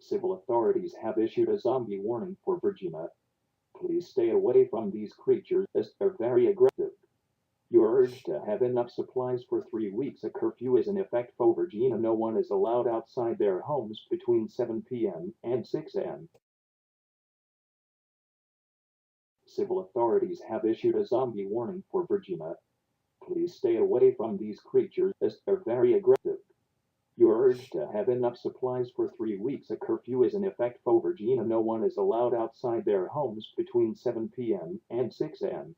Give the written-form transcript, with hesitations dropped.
Civil authorities have issued a zombie warning for Virginia. Please stay away from these creatures as they're very aggressive. You're urged to have enough supplies for 3 weeks. A curfew is in effect for Virginia. No one is allowed outside their homes between 7 p.m. and 6 a.m. Civil authorities have issued a zombie warning for Virginia. Please stay away from these creatures as they're very aggressive. You're urged to have enough supplies for 3 weeks. A curfew is in effect for Virginia. No one is allowed outside their homes between 7 p.m. and 6 a.m.